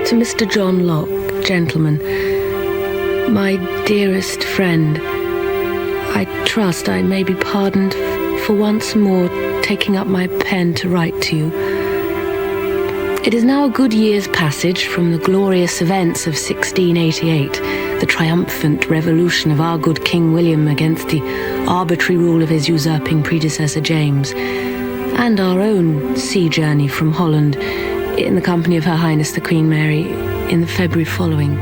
To Mr. John Locke, gentleman, my dearest friend, I trust I may be pardoned for once more taking up my pen to write to you. It is now a good year's passage from the glorious events of 1688, the triumphant revolution of our good King William against the arbitrary rule of his usurping predecessor James, and our own sea journey from Holland in the company of Her Highness the Queen Mary in the February following.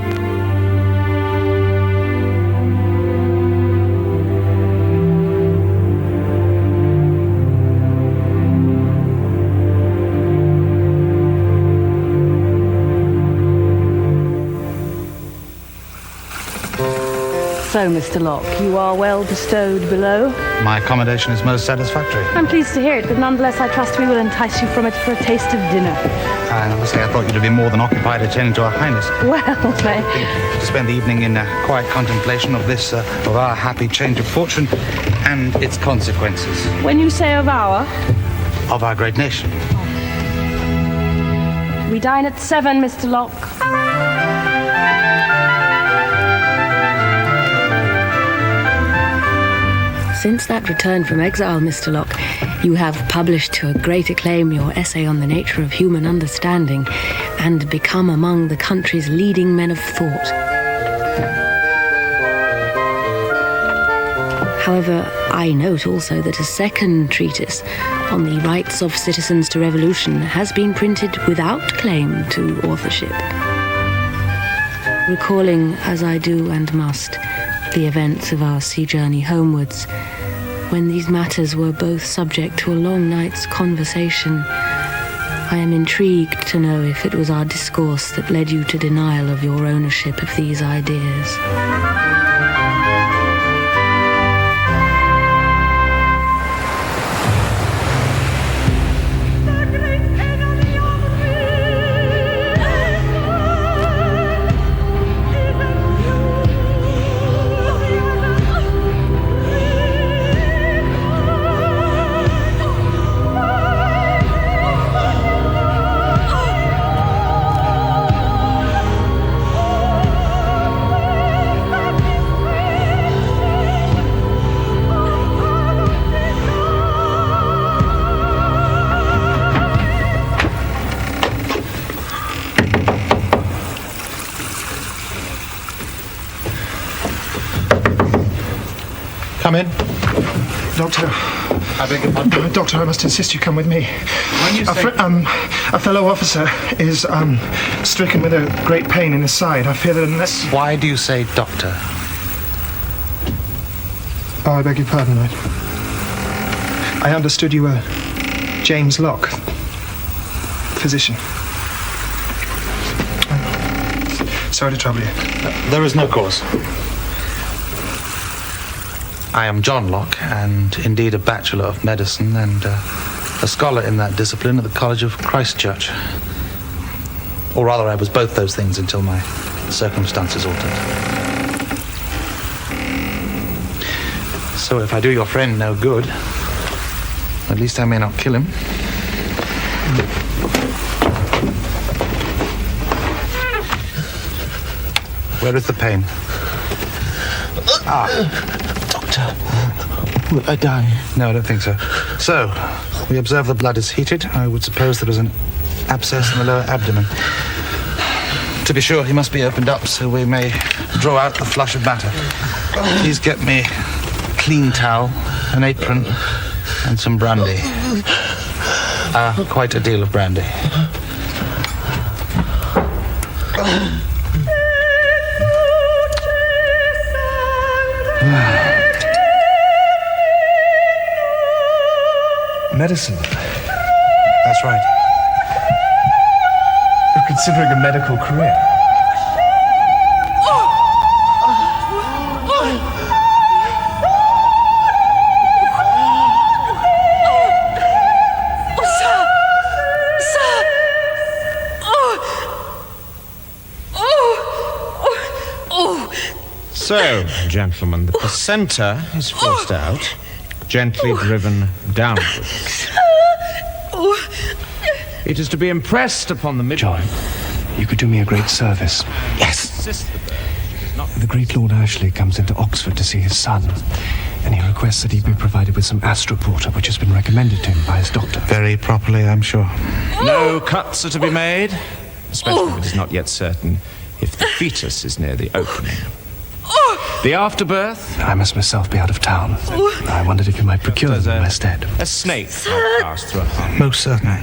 So, Mr. Locke, you are well bestowed below. My accommodation is most satisfactory. I'm pleased to hear it, but nonetheless I trust we will entice you from it for a taste of dinner. I honestly, I thought you'd have been more than occupied attending to Her Highness. Well, To spend the evening in quiet contemplation of this, of our happy change of fortune and its consequences. When you say of our great nation. We dine at 7, Mr. Locke. Since that return from exile, Mr. Locke, you have published to a great acclaim your essay on the nature of human understanding and become among the country's leading men of thought. However, I note also that a second treatise on the rights of citizens to revolution has been printed without claim to authorship. Recalling, as I do and must, the events of our sea journey homewards, when these matters were both subject to a long night's conversation, I am intrigued to know if it was our discourse that led you to denial of your ownership of these ideas. Come in. Doctor. I beg your pardon? Doctor, I must insist you come with me. When you say... a fellow officer is, stricken with a great pain in his side. I fear that unless... Why do you say doctor? Oh, I beg your pardon. I understood you were James Locke, physician. Sorry to trouble you. There is no cause. I am John Locke, and indeed a Bachelor of Medicine and a scholar in that discipline at the College of Christ Church. Or rather, I was both those things until my circumstances altered. So if I do your friend no good, at least I may not kill him. Where is the pain? Will I die? No, I don't think so. So, we observe the blood is heated. I would suppose there is an abscess in the lower abdomen. To be sure, he must be opened up so we may draw out the flush of matter. Please get me a clean towel, an apron, and some brandy. Quite a deal of brandy. Medicine. That's right. You're considering a medical career. So, gentlemen, the placenta is forced out, gently driven downwards. It is to be impressed upon the midwife you could do me a great service. Yes. The great Lord Ashley comes into Oxford to see his son, and he requests that he be provided with some astroporter, which has been recommended to him by his doctor. Very properly, I'm sure. No cuts are to be made, especially if it is not yet certain if the fetus is near the opening. The afterbirth? I must myself be out of town. I wondered if you might procure them in my stead. A snake might pass through a heart. Most certainly.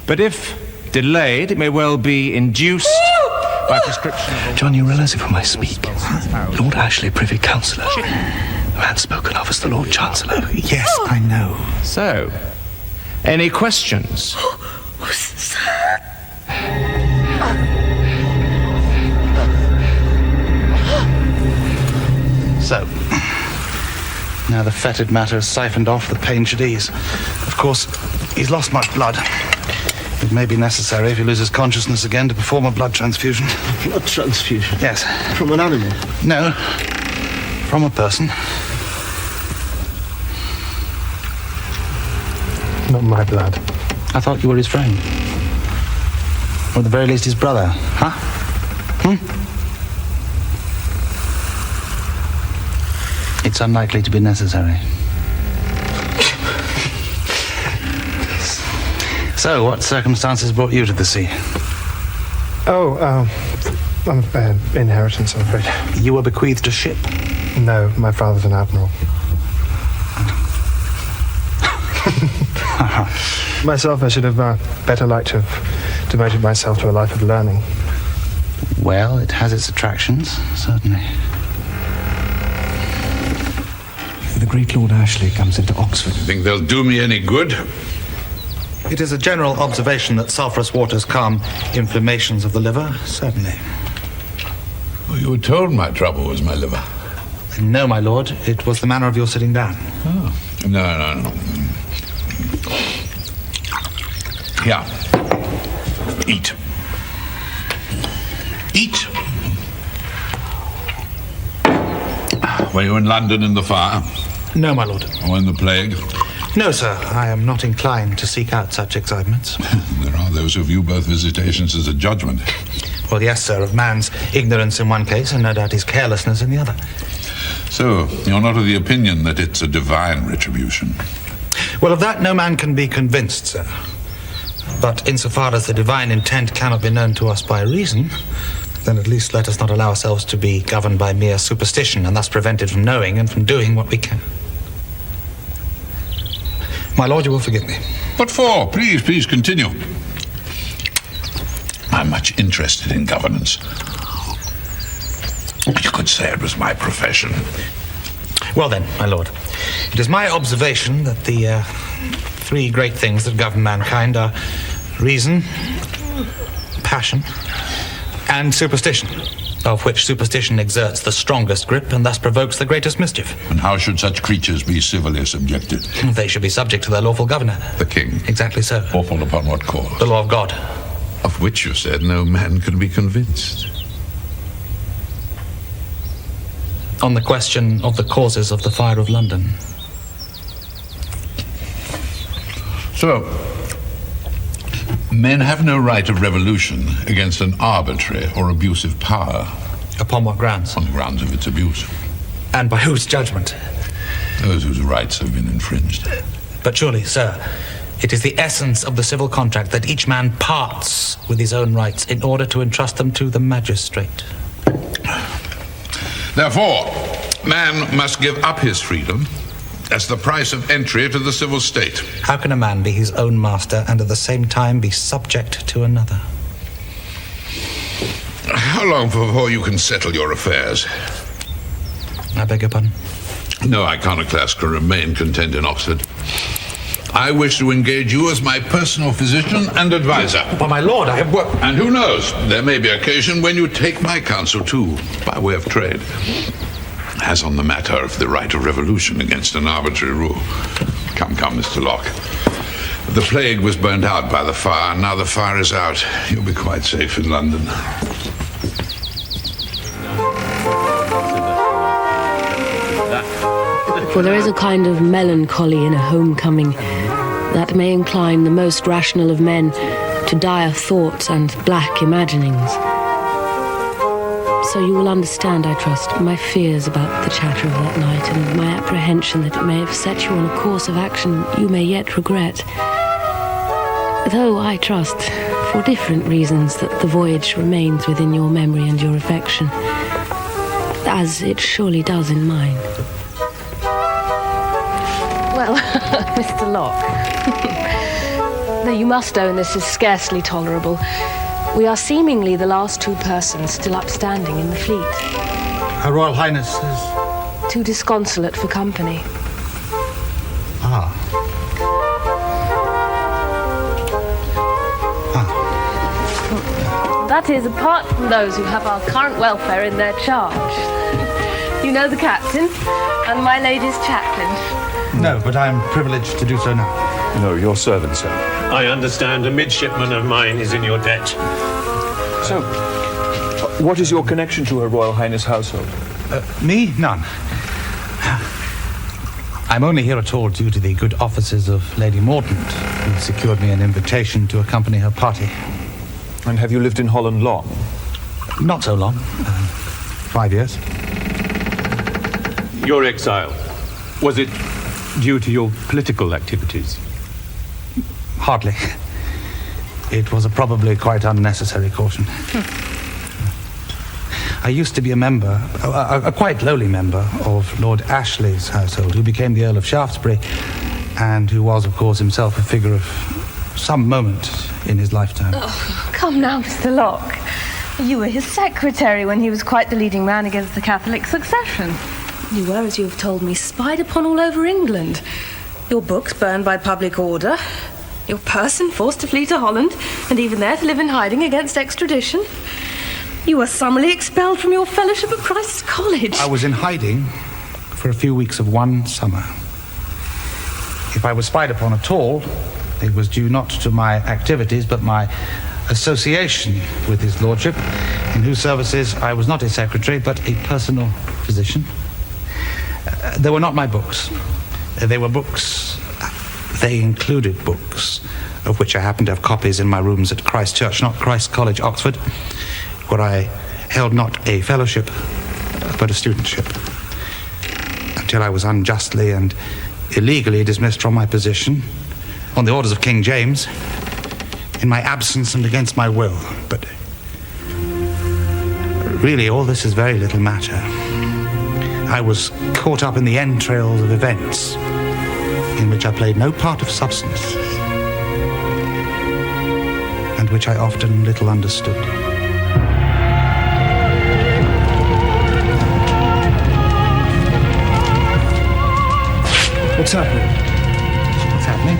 But if delayed, it may well be induced by prescription of... John, you realize of whom I speak? Lord Ashley, Privy Councillor. The man spoken of as the Lord Chancellor. Yes, I know. So, any questions? So, now the fetid matter is siphoned off, the pain should ease. Of course, he's lost much blood. It may be necessary, if he loses consciousness again, to perform a blood transfusion. Blood transfusion? Yes. From an animal? No, from a person. Not my blood. I thought you were his friend. Or at the very least his brother, huh? It's unlikely to be necessary. So, what circumstances brought you to the sea? Inheritance, I'm afraid. You were bequeathed a ship. No, my father's an admiral. Myself, I should have better liked to have devoted myself to a life of learning. Well, it has its attractions, certainly. The great Lord Ashley comes into Oxford. Think they'll do me any good? It is a general observation that sulphurous waters calm inflammations of the liver, certainly. Well, you were told my trouble was my liver. No, my lord, it was the manner of your sitting down. Oh. No. Here. Eat. Eat. Were you in London in the fire? No, my lord. Or in the plague? No, sir. I am not inclined to seek out such excitements. There are those who view both visitations as a judgment. Well, yes, sir, of man's ignorance in one case and no doubt his carelessness in the other. So, you're not of the opinion that it's a divine retribution? Well, of that no man can be convinced, sir. But insofar as the divine intent cannot be known to us by reason, then at least let us not allow ourselves to be governed by mere superstition and thus prevented from knowing and from doing what we can. My lord, you will forgive me. What for? Please continue. I'm much interested in governance. You could say it was my profession. Well then, my lord, it is my observation that the three great things that govern mankind are reason, passion, and superstition, of which superstition exerts the strongest grip and thus provokes the greatest mischief. And how should such creatures be civilly subjected? They should be subject to their lawful governor. The king? Exactly so. Lawful upon what cause? The law of God. Of which you said no man can be convinced. On the question of the causes of the fire of London. So, men have no right of revolution against an arbitrary or abusive power. Upon what grounds? On the grounds of its abuse. And by whose judgment? Those whose rights have been infringed. But surely, sir, it is the essence of the civil contract that each man parts with his own rights in order to entrust them to the magistrate. Therefore, man must give up his freedom as the price of entry to the civil state. How can a man be his own master and at the same time be subject to another? How long before you can settle your affairs? I beg your pardon? No iconoclast can remain content in Oxford. I wish to engage you as my personal physician and advisor. But my lord, I have worked... And who knows, there may be occasion when you take my counsel too, by way of trade. As on the matter of the right of revolution against an arbitrary rule. Come, Mr. Locke. The plague was burnt out by the fire, and now the fire is out. You'll be quite safe in London. For there is a kind of melancholy in a homecoming that may incline the most rational of men to dire thoughts and black imaginings. So you will understand, I trust, my fears about the chatter of that night and my apprehension that it may have set you on a course of action you may yet regret. Though I trust, for different reasons, that the voyage remains within your memory and your affection, as it surely does in mine. Well, Mr. Locke, though you must own this is scarcely tolerable, we are seemingly the last two persons still upstanding in the fleet. Her Royal Highness is... Too disconsolate for company. That is, apart from those who have our current welfare in their charge. You know the captain and my lady's chaplain. No, but I am privileged to do so now. No, your servant, sir. I understand a midshipman of mine is in your debt. So, what is your connection to Her Royal Highness household? Me? None. I'm only here at all due to the good offices of Lady Mordaunt, who secured me an invitation to accompany her party. And have you lived in Holland long? Not so long. 5 years. Your exile, was it due to your political activities? Hardly. It was a probably quite unnecessary caution. I used to be a member, a quite lowly member, of Lord Ashley's household, who became the Earl of Shaftesbury, and who was, of course, himself a figure of some moment in his lifetime. Oh, come now, Mr. Locke. You were his secretary when he was quite the leading man against the Catholic succession. You were, as you have told me, spied upon all over England. Your books burned by public order. Your person forced to flee to Holland, and even there to live in hiding against extradition. You were summarily expelled from your fellowship at Christ's College. I was in hiding for a few weeks of one summer. If I was spied upon at all, it was due not to my activities, but my association with his lordship, in whose services I was not a secretary, but a personal physician. They were not my books. They were books. They included books, of which I happen to have copies in my rooms at Christ Church, not Christ College, Oxford, where I held not a fellowship, but a studentship, until I was unjustly and illegally dismissed from my position, on the orders of King James, in my absence and against my will. But really, all this is very little matter. I was caught up in the entrails of events in which I played no part of substance, and which I often little understood. What's happening? What's happening?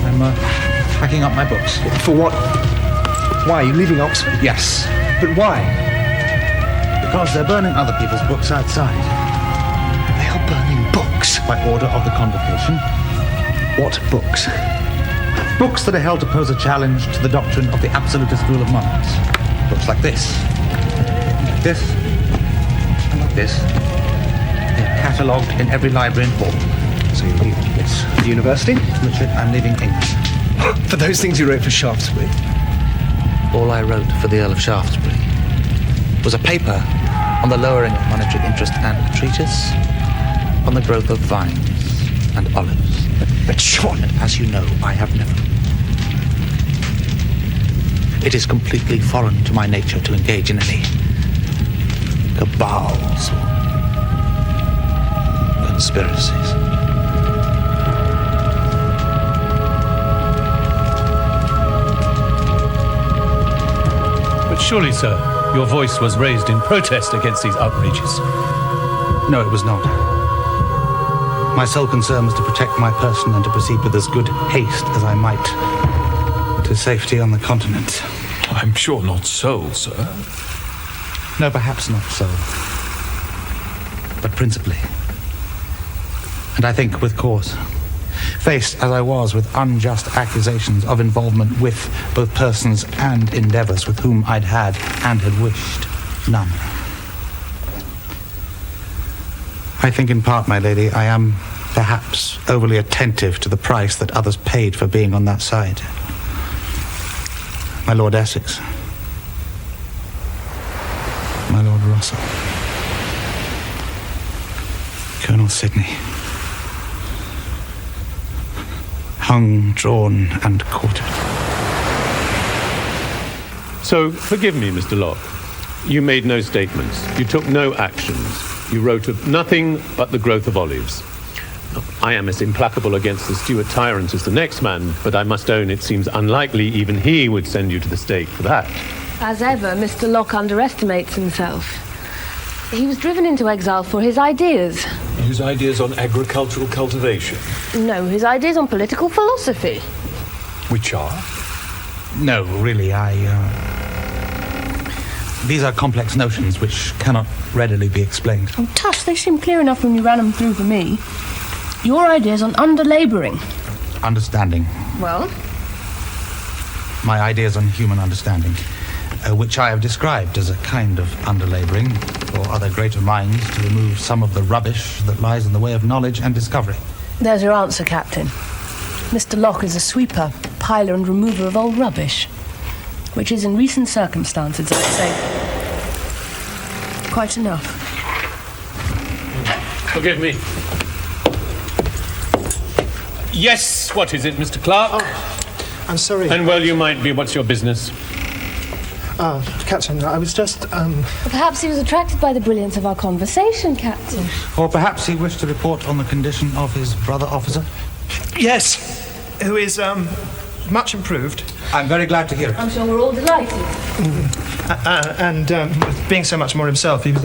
I'm packing up my books. For what? Why? Are you leaving Oxford? Yes. But why? Because they're burning other people's books outside. They are burning books. By order of the convocation. What books? Books that are held to pose a challenge to the doctrine of the absolutist rule of monarchs. Books like this. Like this. And like this. They're catalogued in every library in Hall. So you're leaving this. The university? Richard, I'm leaving England. For those things you wrote for Shaftesbury? All I wrote for the Earl of Shaftesbury was a paper on the lowering of monetary interest and a treatise on the growth of vines and olives. But Sean, as you know, I have never. It is completely foreign to my nature to engage in any cabals or conspiracies. But surely, sir, your voice was raised in protest against these outrages. No, it was not. My sole concern was to protect my person and to proceed with as good haste as I might to safety on the continent. I'm sure not so, sir. No, perhaps not so. But principally. And I think with cause. Faced as I was with unjust accusations of involvement with both persons and endeavours with whom I'd had and had wished none. I think in part, my lady, I am perhaps overly attentive to the price that others paid for being on that side. My Lord Essex. My Lord Russell. Colonel Sidney. Hung, drawn, and quartered. So, forgive me, Mr. Locke. You made no statements. You took no actions. You wrote of nothing but the growth of olives. I am as implacable against the Stuart tyrants as the next man, but I must own it seems unlikely even he would send you to the stake for that. As ever, Mr. Locke underestimates himself. He was driven into exile for his ideas. His ideas on agricultural cultivation? No, his ideas on political philosophy. Which are? No, really, These are complex notions which cannot readily be explained. Oh, tush, they seem clear enough when you ran them through for me. Your ideas on under-labouring. Understanding. Well? My ideas on human understanding, which I have described as a kind of under-labouring for other greater minds to remove some of the rubbish that lies in the way of knowledge and discovery. There's your answer, Captain. Mr. Locke is a sweeper, piler and remover of old rubbish, which is, in recent circumstances, I'd say, quite enough. Forgive me. Yes, what is it, Mr. Clark? Oh, I'm sorry. And well you might be. What's your business? Captain, I was just, Perhaps he was attracted by the brilliance of our conversation, Captain. Or perhaps he wished to report on the condition of his brother officer? Yes, who is, much improved. I'm very glad to hear it. I'm sure we're all delighted. And being so much more himself, he was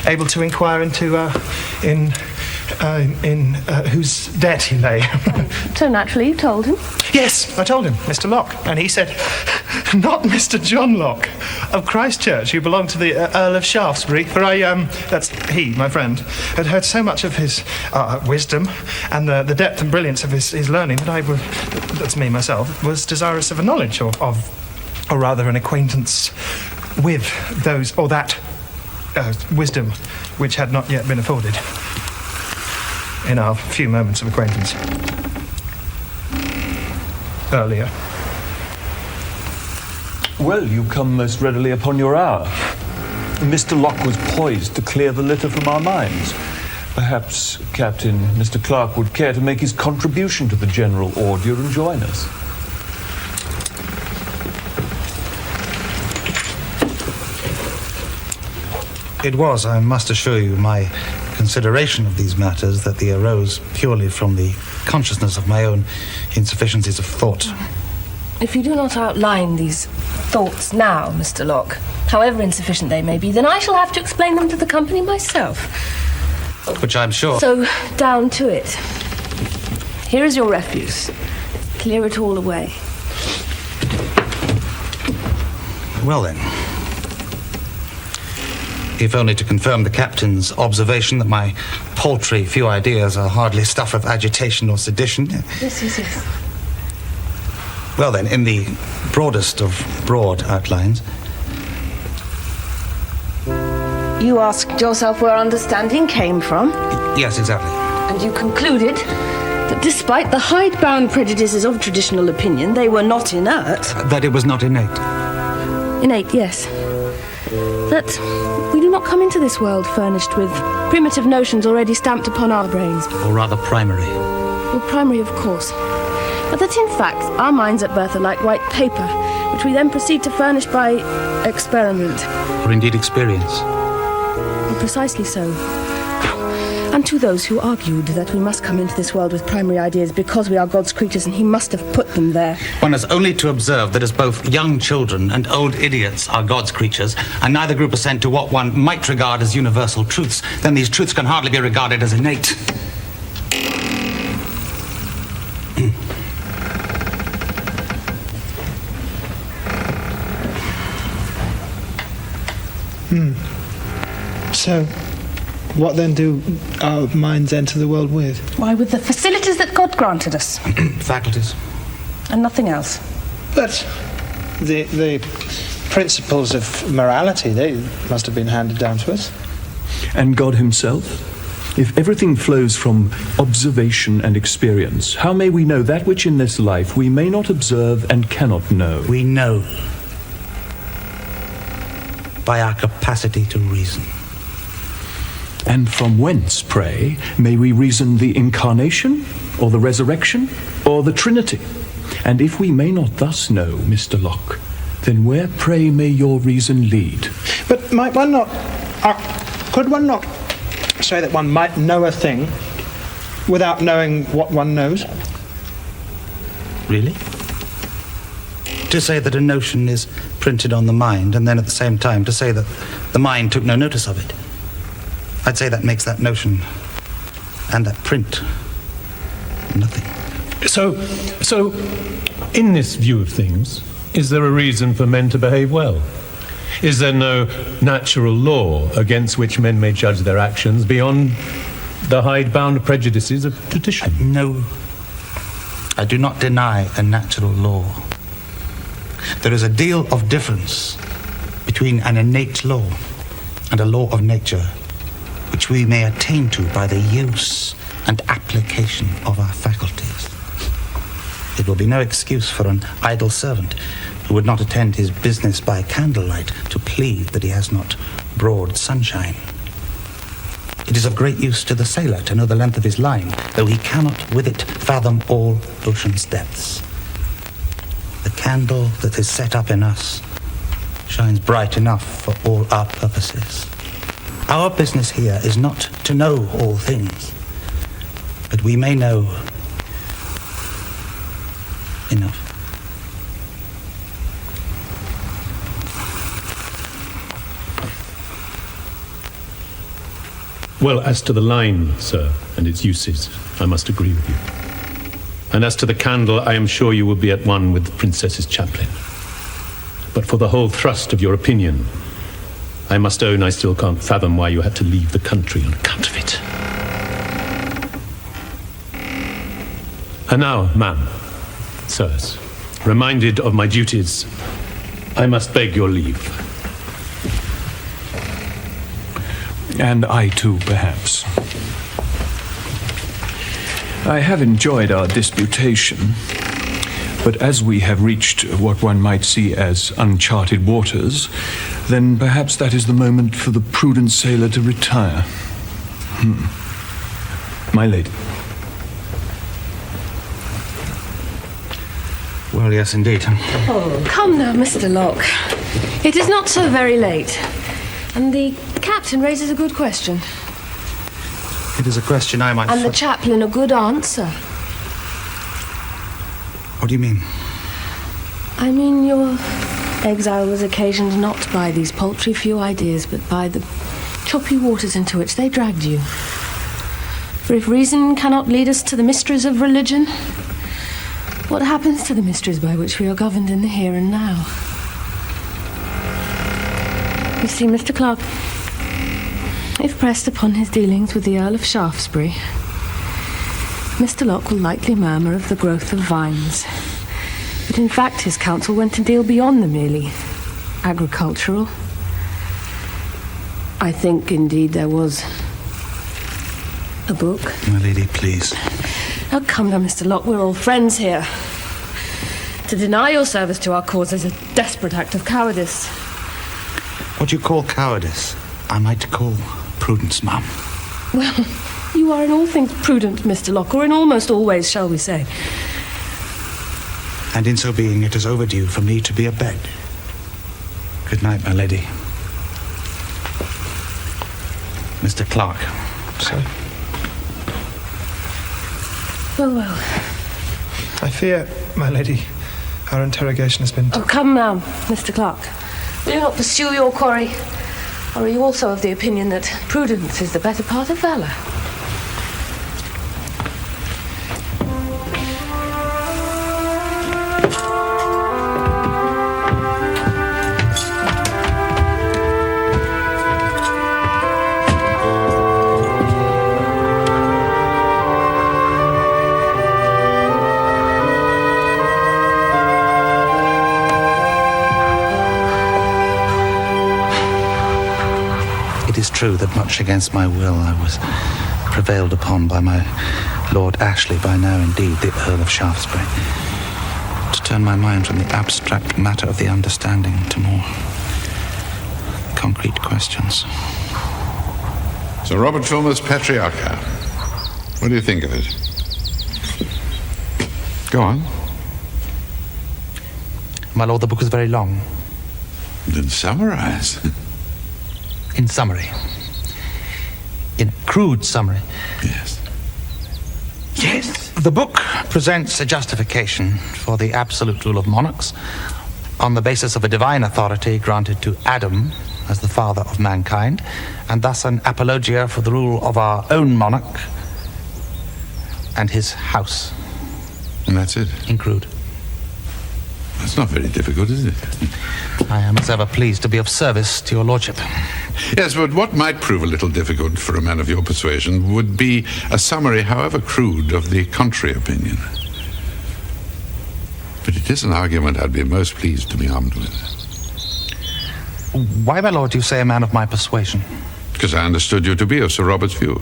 able to inquire into, whose debt he lay. So naturally you told him? Yes, I told him, Mr. Locke. And he said, not Mr. John Locke of Christchurch, who belonged to the Earl of Shaftesbury, for that's he, my friend, had heard so much of his wisdom and the depth and brilliance of his learning that that's me, myself, was desirous of a knowledge or rather an acquaintance with those, or that wisdom which had not yet been afforded in our few moments of acquaintance earlier. Well, you come most readily upon your hour. Mr. Locke was poised to clear the litter from our minds. Perhaps, Captain, Mr. Clark would care to make his contribution to the general order and join us. It was, I must assure you, my consideration of these matters that they arose purely from the consciousness of my own insufficiencies of thought. If you do not outline these thoughts now, Mr. Locke, however insufficient they may be, then I shall have to explain them to the company myself. Which I'm sure... So, down to it. Here is your refuse. Clear it all away. Well then, if only to confirm the captain's observation that my paltry few ideas are hardly stuff of agitation or sedition. Yes. Well then, in the broadest of broad outlines... You asked yourself where understanding came from? Yes, exactly. And you concluded that despite the hidebound prejudices of traditional opinion, they were not inert. That it was not innate. Innate, yes. That we do not come into this world furnished with primitive notions already stamped upon our brains. Or rather primary. Well, primary, of course. But that in fact, our minds at birth are like white paper, which we then proceed to furnish by experiment. Or indeed experience. And precisely so. And to those who argued that we must come into this world with primary ideas because we are God's creatures and he must have put them there. One has only to observe that as both young children and old idiots are God's creatures, and neither group assent to what one might regard as universal truths, then these truths can hardly be regarded as innate. So, what then do our minds enter the world with? Why, with the facilities that God granted us. Faculties. And nothing else. But the principles of morality, they must have been handed down to us. And God himself? If everything flows from observation and experience, how may we know that which in this life we may not observe and cannot know? We know by our capacity to reason. And from whence, pray, may we reason the incarnation, or the resurrection, or the Trinity? And if we may not thus know, Mr. Locke, then where, pray, may your reason lead? But might one not... could one not say that one might know a thing without knowing what one knows? Really? To say that a notion is printed on the mind, and then at the same time to say that the mind took no notice of it. I'd say that makes that notion and that print nothing. So, in this view of things, is there a reason for men to behave well? Is there no natural law against which men may judge their actions beyond the hidebound prejudices of tradition? No, I do not deny a natural law. There is a deal of difference between an innate law and a law of nature, which we may attain to by the use and application of our faculties. It will be no excuse for an idle servant who would not attend his business by candlelight to plead that he has not broad sunshine. It is of great use to the sailor to know the length of his line, though he cannot with it fathom all ocean's depths. The candle that is set up in us shines bright enough for all our purposes. Our business here is not to know all things, but we may know enough. Well, as to the line, sir, and its uses, I must agree with you. And as to the candle, I am sure you will be at one with the princess's chaplain. But for the whole thrust of your opinion, I must own I still can't fathom why you had to leave the country on account of it. And now, ma'am, sirs, reminded of my duties, I must beg your leave. And I too, perhaps. I have enjoyed our disputation, but as we have reached what one might see as uncharted waters, then perhaps that is the moment for the prudent sailor to retire. My lady. Well, yes, indeed. Oh, come now, Mr. Locke. It is not so very late. And the captain raises a good question. It is a question I might... And the chaplain a good answer. What do you mean? I mean, your exile was occasioned not by these paltry few ideas, but by the choppy waters into which they dragged you. For if reason cannot lead us to the mysteries of religion, what happens to the mysteries by which we are governed in the here and now? You see, Mr. Clark, if pressed upon his dealings with the Earl of Shaftesbury, Mr. Locke will likely murmur of the growth of vines. But in fact, his counsel went a deal beyond the merely agricultural. I think, indeed, there was a book. My lady, please. Oh, come now, Mr. Locke, we're all friends here. To deny your service to our cause is a desperate act of cowardice. What you call cowardice, I might call prudence, ma'am. Well, you are in all things prudent, Mr. Locke, or in almost always, shall we say. And in so being, it is overdue for me to be abed. Good night, my lady. Mr. Clark. Sir? Well. I fear, my lady, our interrogation has been... Oh, come now, Mr. Clark. Will you not pursue your quarry? Or are you also of the opinion that prudence is the better part of valour? It is true that much against my will I was prevailed upon by my Lord Ashley, by now indeed the Earl of Shaftesbury, to turn my mind from the abstract matter of the understanding to more concrete questions. Sir Robert Filmer's Patriarcha. What do you think of it? Go on. My lord, the book is very long. Then summarize. In summary. In crude summary. Yes. Yes. The book presents a justification for the absolute rule of monarchs on the basis of a divine authority granted to Adam as the father of mankind, and thus an apologia for the rule of our own monarch and his house. And that's it? In crude. That's not very difficult, is it? I am as ever pleased to be of service to your lordship. Yes, but what might prove a little difficult for a man of your persuasion would be a summary, however crude, of the contrary opinion. But it is an argument I'd be most pleased to be armed with. Why, my lord, do you say a man of my persuasion? Because I understood you to be of Sir Robert's view,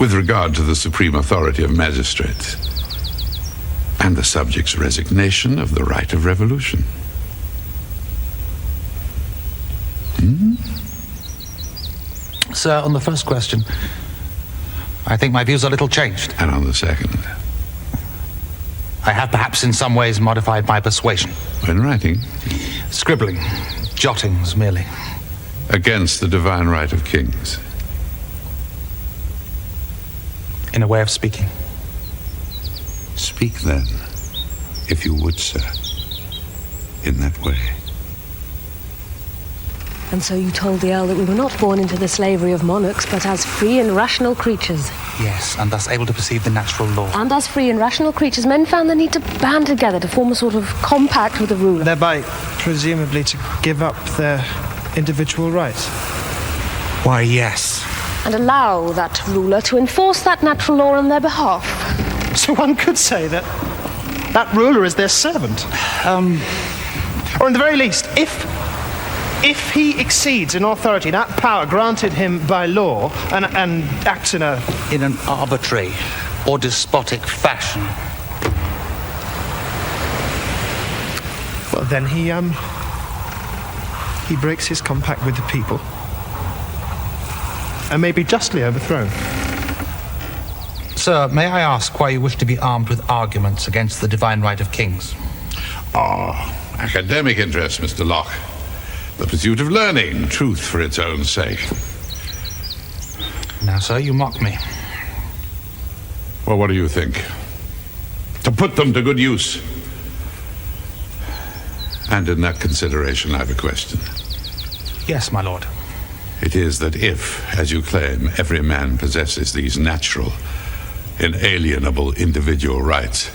with regard to the supreme authority of magistrates and the subject's resignation of the right of revolution. Sir, on the first question, I think my views are a little changed. And on the second? I have perhaps in some ways modified my persuasion. When writing? Scribbling, jottings merely. Against the divine right of kings? In a way of speaking. Speak then, if you would, sir, in that way. And so you told the Earl that we were not born into the slavery of monarchs, but as free and rational creatures. Yes, and thus able to perceive the natural law. And as free and rational creatures, men found the need to band together to form a sort of compact with the ruler. Thereby, presumably, to give up their individual rights. Why, yes. And allow that ruler to enforce that natural law on their behalf. So one could say that that ruler is their servant. Or in the very least, if he exceeds in authority that power granted him by law and acts in an arbitrary or despotic fashion. Well, then he breaks his compact with the people and may be justly overthrown. Sir, may I ask why you wish to be armed with arguments against the divine right of kings? Academic interest, Mr. Locke. The pursuit of learning, truth for its own sake. Now, sir, you mock me. Well, what do you think? To put them to good use. And in that consideration, I have a question. Yes, my lord. It is that if, as you claim, every man possesses these natural, inalienable individual rights,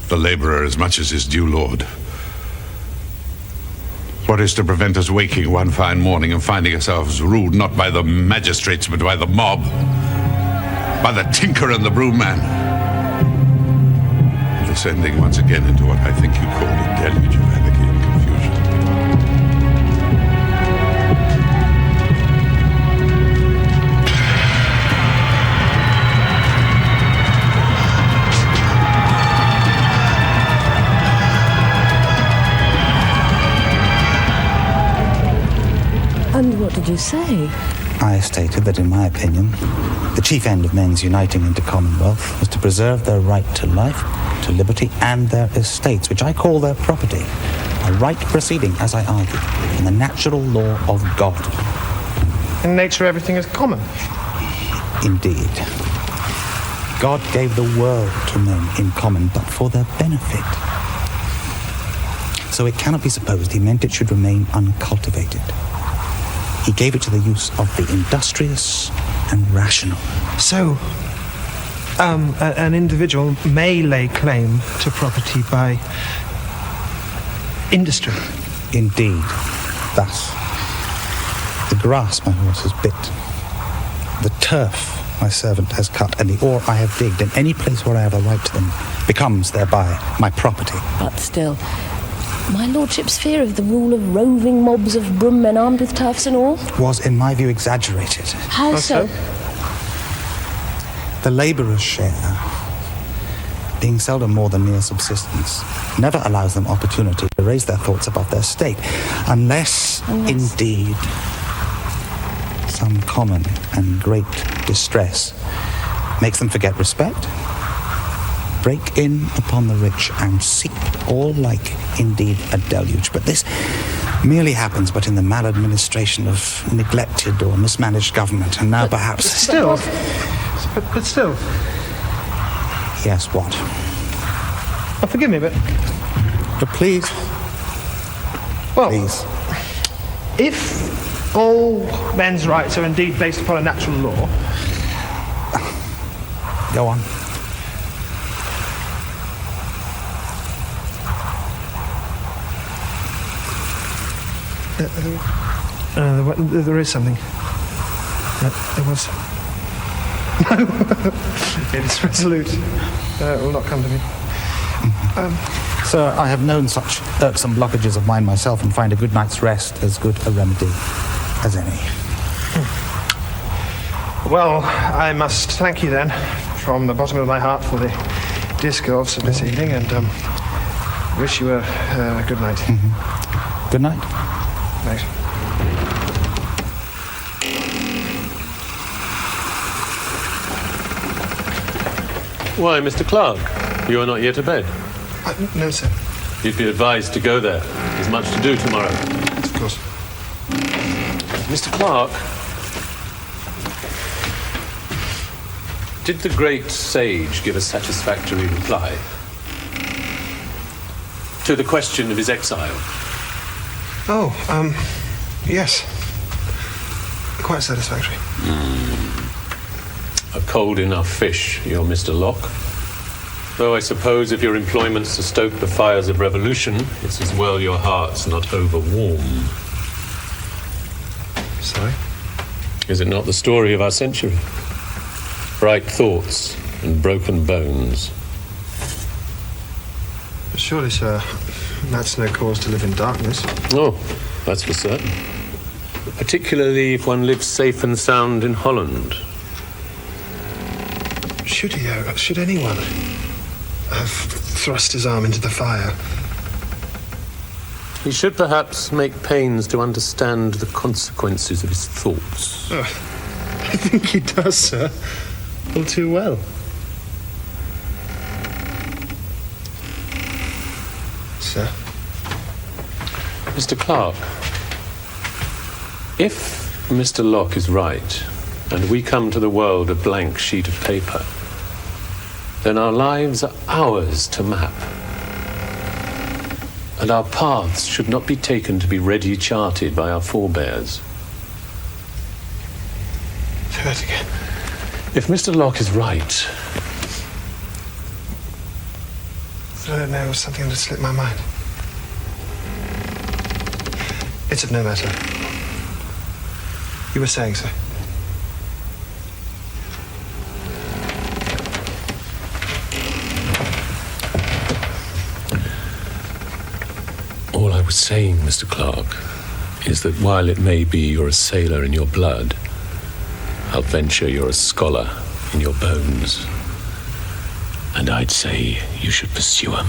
the laborer as much as his due lord, what is to prevent us waking one fine morning and finding ourselves ruled not by the magistrates but by the mob, by the tinker and the broom man, descending once again into what I think you called a deluge of anarchy and confusion? And what did you say? I stated that, in my opinion, the chief end of men's uniting into commonwealth was to preserve their right to life, to liberty, and their estates, which I call their property, a right proceeding, as I argue, in the natural law of God. In nature, everything is common. Indeed. God gave the world to men in common, but for their benefit. So it cannot be supposed he meant it should remain uncultivated. He gave it to the use of the industrious and rational. So, an individual may lay claim to property by industry. Indeed. Thus, the grass my horse has bit, the turf my servant has cut, and the ore I have digged in any place where I have a right to them becomes thereby my property. But still, my lordship's fear of the rule of roving mobs of broom men armed with turfs and all was, in my view, exaggerated. How so? The labourer's share being seldom more than mere subsistence, never allows them opportunity to raise their thoughts above their state, unless indeed some common and great distress makes them forget respect, break in upon the rich, and seep all like, indeed, a deluge. But this merely happens but in the maladministration of neglected or mismanaged government, and now perhaps... But still... Yes, what? Oh, forgive me, but please. Well, please. If all men's rights are indeed based upon a natural law... Go on. There is something. There was... No. It is resolute. It will not come to me. Sir, I have known such irksome blockages of mine myself, and find a good night's rest as good a remedy as any. Well, I must thank you then, from the bottom of my heart, for the discourse of this evening, and wish you a good night. Mm-hmm. Good night. Thanks. Why, Mr. Clark, you are not yet to bed? No, sir. You'd be advised to go there. There's much to do tomorrow. Of course. Mr. Clark, did the great sage give a satisfactory reply to the question of his exile? Oh, yes. Quite satisfactory. A cold enough fish, your Mr. Locke. Though I suppose if your employment's to stoke the fires of revolution, it's as well your heart's not over-warm. Sorry? Is it not the story of our century? Bright thoughts and broken bones. But surely, sir, that's no cause to live in darkness. Oh, that's for certain. Particularly if one lives safe and sound in Holland. Should he, though? Should anyone have thrust his arm into the fire? He should perhaps make pains to understand the consequences of his thoughts. Oh, I think he does, sir. All too well. Sir? Mr. Clark, if Mr. Locke is right, and we come to the world a blank sheet of paper, then our lives are ours to map. And our paths should not be taken to be ready charted by our forebears. Say that again. If Mr. Locke is right... I don't know, something that slipped my mind. It's of no matter. You were saying so. All I was saying, Mr. Clark, is that while it may be you're a sailor in your blood, I'll venture you're a scholar in your bones. And I'd say you should pursue 'em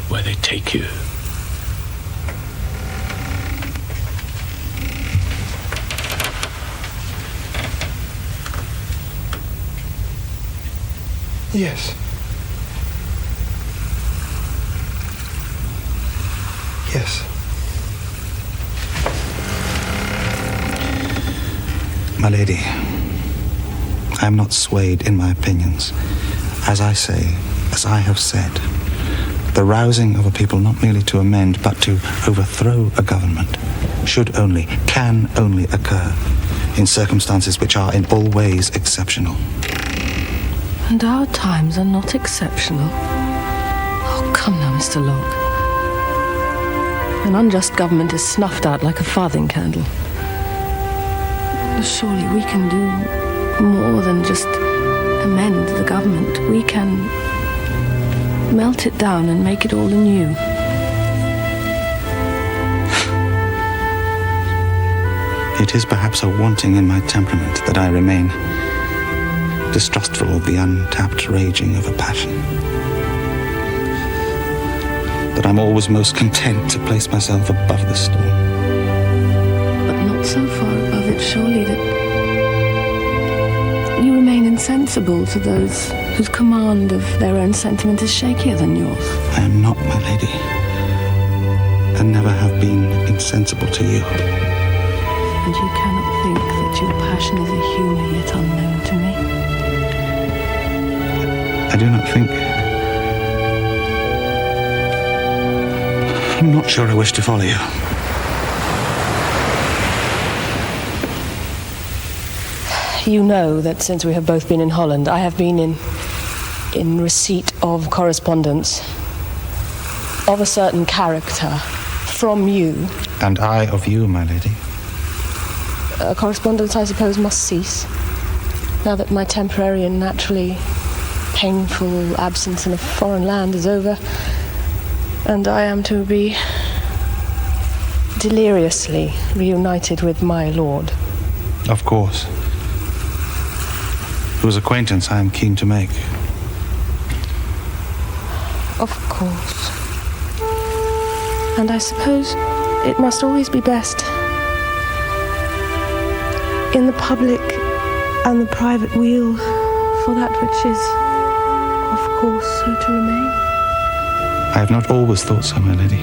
where they take you. Yes. Yes. My lady, I am not swayed in my opinions. As I say, as I have said, the rousing of a people not merely to amend, but to overthrow a government can only occur in circumstances which are in all ways exceptional. And our times are not exceptional. Oh, come now, Mr. Locke. An unjust government is snuffed out like a farthing candle. Surely we can do more than just amend the government. We can melt it down and make it all anew. It is perhaps a wanting in my temperament that I remain distrustful of the untapped raging of a passion. I'm always most content to place myself above the storm. But not so far above it, surely, that you remain insensible to those whose command of their own sentiment is shakier than yours. I am not, my lady, and never have been insensible to you. And you cannot think that your passion is a humour yet unknown to me? I do not think... I'm not sure I wish to follow you. You know that since we have both been in Holland, I have been in receipt of correspondence of a certain character from you. And I of you, my lady. Correspondence, I suppose, must cease, now that my temporary and naturally painful absence in a foreign land is over, and I am to be deliriously reunited with my lord. Of course. Whose acquaintance I am keen to make. Of course. And I suppose it must always be best in the public and the private weal for that which is, of course, so to remain. I have not always thought so, my lady.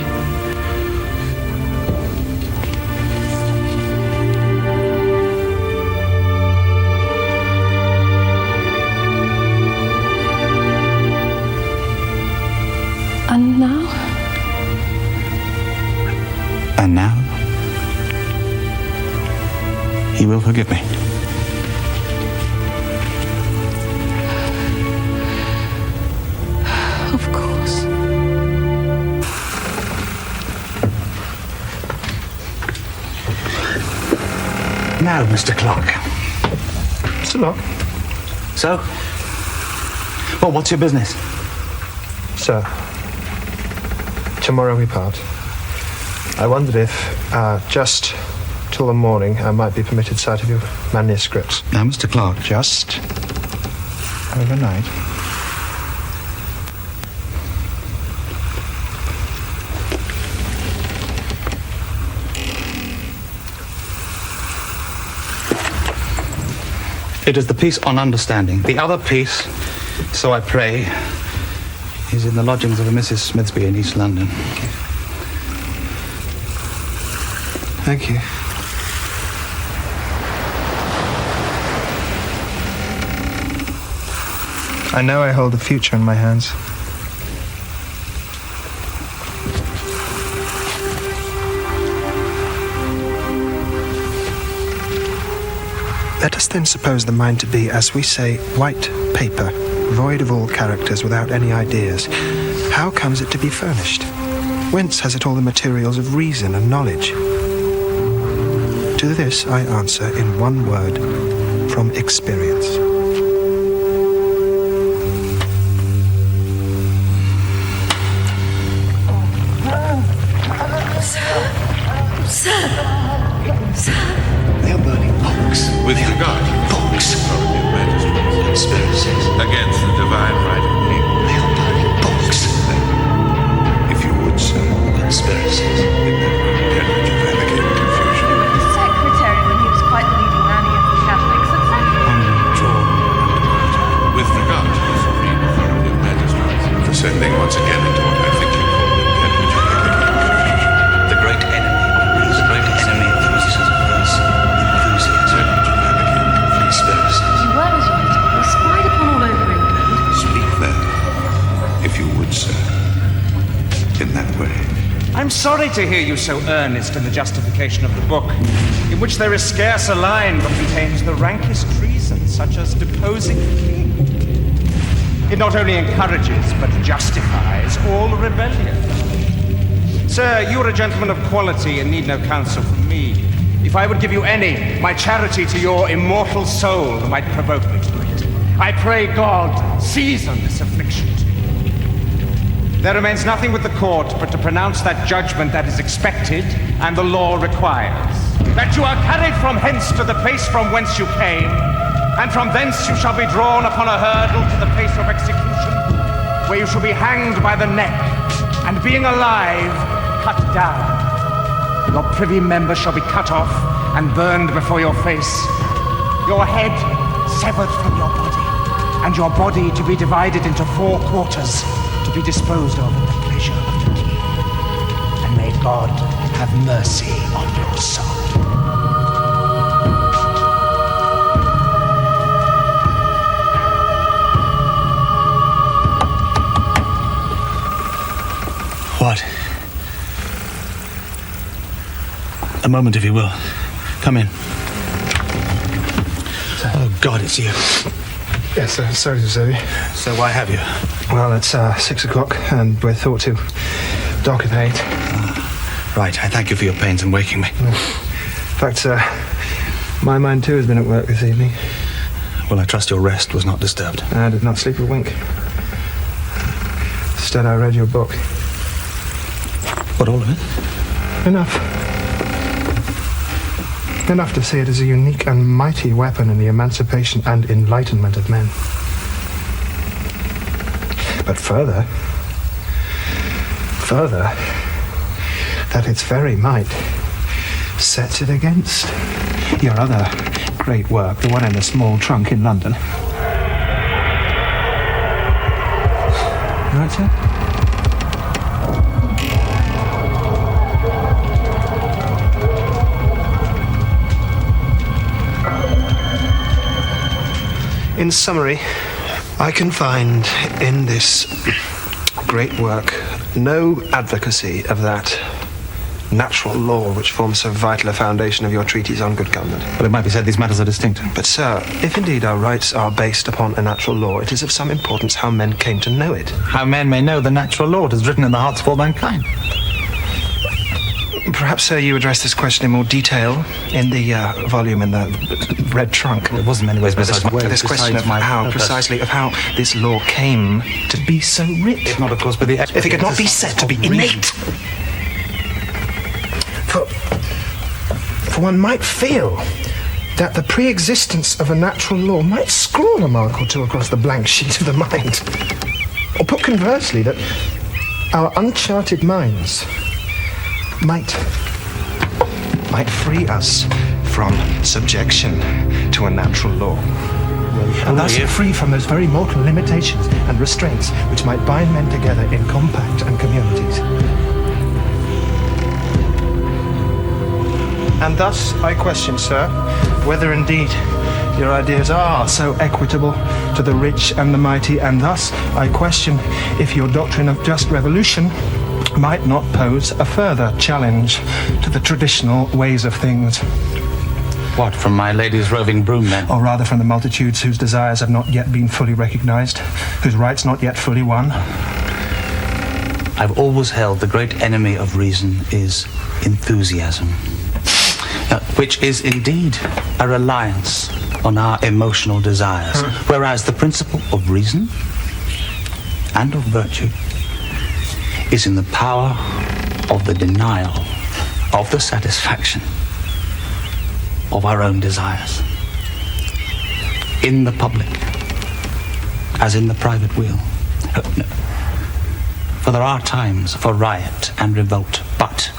And now? And now? You will forgive me. Of course. Now, Mr. Clark. Mr. Locke? So? Well, what's your business? Sir, tomorrow we part. I wondered if, just till the morning, I might be permitted sight of your manuscripts. Now, Mr. Clark. Just overnight. It is the piece on understanding. The other piece, so I pray, is in the lodgings of a Mrs. Smithsby in East London. Thank you. I know I hold the future in my hands. Let us then suppose the mind to be, as we say, white paper, void of all characters, without any ideas. How comes it to be furnished? Whence has it all the materials of reason and knowledge? To this I answer in one word, from experience. Sir! They are burning books. With regard to books. Conspiracies against the divine right of name. They are burning books. If you would, sir, conspiracies in that way. Can you advocate confusion? You were his secretary when he was quite the leading man against the Catholics. Undrawn underwater. With regard to the supreme authority of magistrates, descending once again into what I think you call can you advocate confusion? The great enemy of reason. The great enemy of reason. Enthusiasm. Conspiracies. You were, as you were spied upon all over England. Speak then, if you would, sir, in that way. I'm sorry to hear you so earnest in the justification of the book, in which there is scarce a line but contains the rankest treason, such as deposing the king. It not only encourages, but justifies all rebellion. Sir, you are a gentleman of quality and need no counsel from me. If I would give you any, my charity to your immortal soul might provoke me to it. I pray God, season this affliction to you. There remains nothing with the court but to pronounce that judgment that is expected and the law requires. That you are carried from hence to the place from whence you came, and from thence you shall be drawn upon a hurdle to the place of execution, where you shall be hanged by the neck and being alive, cut down. Your privy members shall be cut off and burned before your face. Your head severed from your body, and your body to be divided into 4 quarters, to be disposed of at the pleasure of the king. And may God have mercy on your soul. What? A moment, if you will. Come in. Oh, God, it's you. Yes, sir. Sorry to disturb you. So why have you? Well, it's 6 o'clock, and we're thought to dock at 8. Right, I thank you for your pains in waking me. In fact, sir, my mind too has been at work this evening. Well, I trust your rest was not disturbed. I did not sleep a wink. Instead, I read your book. What, all of it? Enough to see it as a unique and mighty weapon in the emancipation and enlightenment of men. But further, that its very might sets it against your other great work, the one in the small trunk in London. Right, sir? In summary, I can find in this great work no advocacy of that natural law which forms so vital a foundation of your treatise on good government. But it might be said these matters are distinct. But, sir, if indeed our rights are based upon a natural law, it is of some importance how men came to know it. How men may know the natural law. It is written in the hearts of all mankind. Perhaps, sir, you address this question in more detail in the volume in the red trunk. It wasn't in many ways this question of how this law came to be so rich. If not, of course, but if it could not be said to be innate. For one might feel that the pre-existence of a natural law might scrawl a mark or two across the blank sheet of the mind. Or put conversely, that our uncharted minds might free us from subjection to a natural law. And thus free from those very mortal limitations and restraints which might bind men together in compact and communities. And thus I question, sir, whether indeed your ideas are so equitable to the rich and the mighty, and thus I question if your doctrine of just revolution might not pose a further challenge to the traditional ways of things. What, from my lady's roving broom, then? Or rather from the multitudes whose desires have not yet been fully recognized, whose rights not yet fully won. I've always held the great enemy of reason is enthusiasm, which is indeed a reliance on our emotional desires, whereas the principle of reason and of virtue is in the power of the denial of the satisfaction of our own desires, in the public as in the private will. For there are times for riot and revolt, but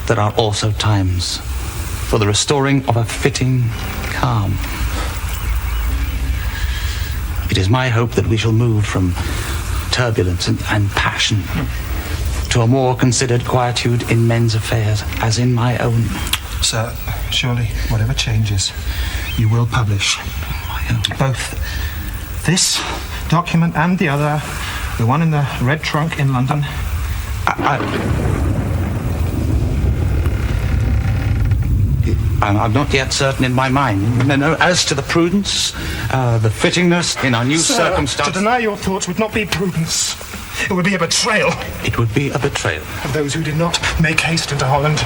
there are also times for the restoring of a fitting calm. It is my hope that we shall move from turbulence and passion to a more considered quietude in men's affairs, as in my own. Sir, surely, whatever changes, you will publish both this document and the other, the one in the red trunk in London. I'm not yet certain in my mind. No, as to the prudence, the fittingness in our new circumstances. To deny your thoughts would not be prudence. It would be a betrayal. It would be a betrayal. Of those who did not make haste into Holland.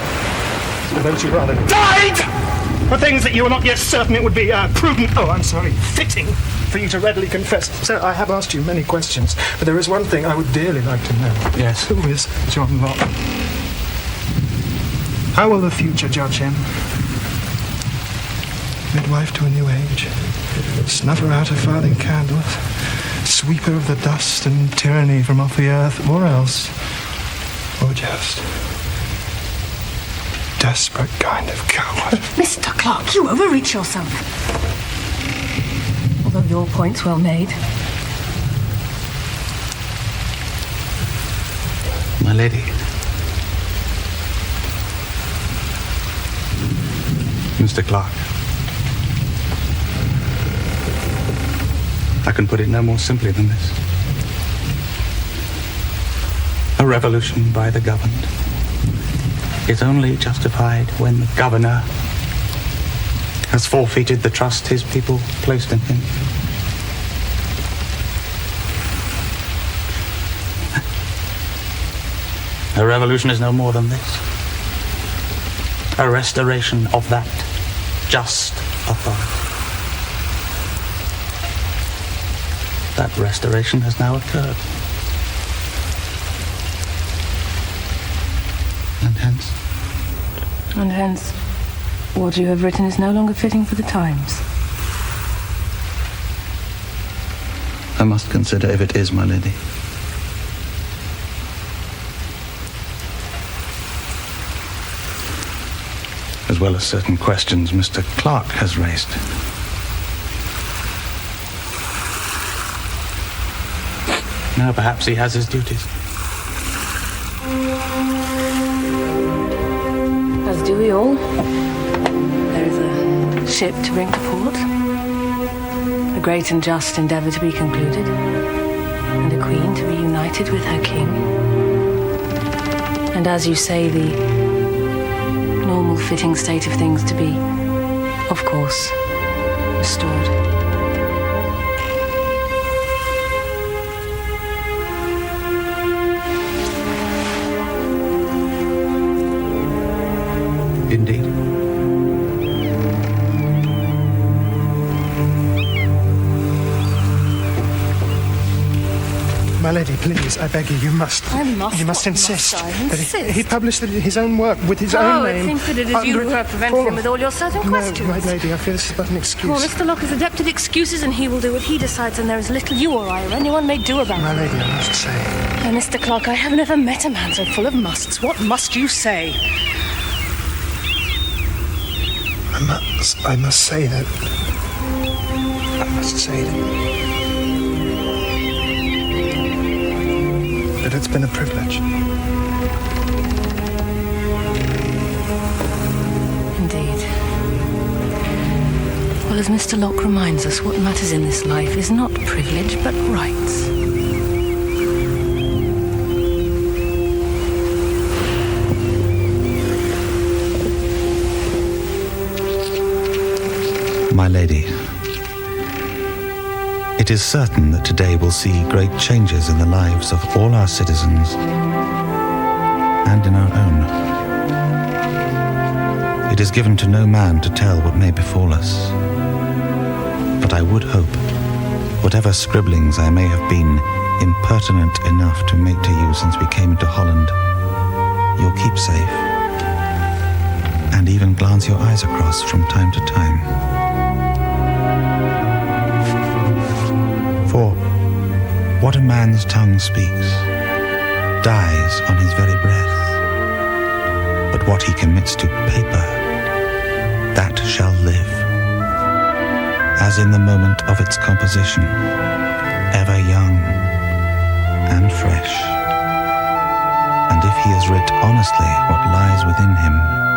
Of those who rather died for things that you were not yet certain it would be fitting for you to readily confess. Sir, I have asked you many questions, but there is one thing I would dearly like to know. Yes. Who is John Locke? How will the future judge him? Midwife to a new age, snuffer out a farthing candle, sweeper of the dust and tyranny from off the earth, or else, or just desperate kind of coward. Mr. Clark, you overreach yourself. Although your point's well made. My lady. Mr. Clark. I can put it no more simply than this. A revolution by the governed is only justified when the governor has forfeited the trust his people placed in him. A revolution is no more than this. A restoration of that just authority. That restoration has now occurred. And hence, what you have written is no longer fitting for the times. I must consider if it is, my lady. As well as certain questions Mr. Clark has raised. Now perhaps he has his duties. As do we all. There is a ship to bring to port, a great and just endeavour to be concluded, and a queen to be united with her king. And as you say, the normal fitting state of things to be, of course, restored. Indeed. My lady, please, I beg you, you must. I must. You must What insist. must I that insist? he published his own work with his own name. I think that it is you who have prevented him with all your certain questions. No, my lady, I feel this is but an excuse. Well, Mr. Locke is adept at excuses, and he will do what he decides, and there is little you or I or anyone may do about it. My lady, I must say. Oh, Mr. Clark, I have never met a man so full of musts. What must you say? I must say that. That it's been a privilege. Indeed. Well, as Mr. Locke reminds us, what matters in this life is not privilege, but rights. My lady, it is certain that today will see great changes in the lives of all our citizens and in our own. It is given to no man to tell what may befall us, but I would hope, whatever scribblings I may have been impertinent enough to make to you since we came into Holland, you'll keep safe and even glance your eyes across from time to time. For what a man's tongue speaks dies on his very breath, but what he commits to paper, that shall live, as in the moment of its composition, ever young and fresh. And if he has writ honestly what lies within him,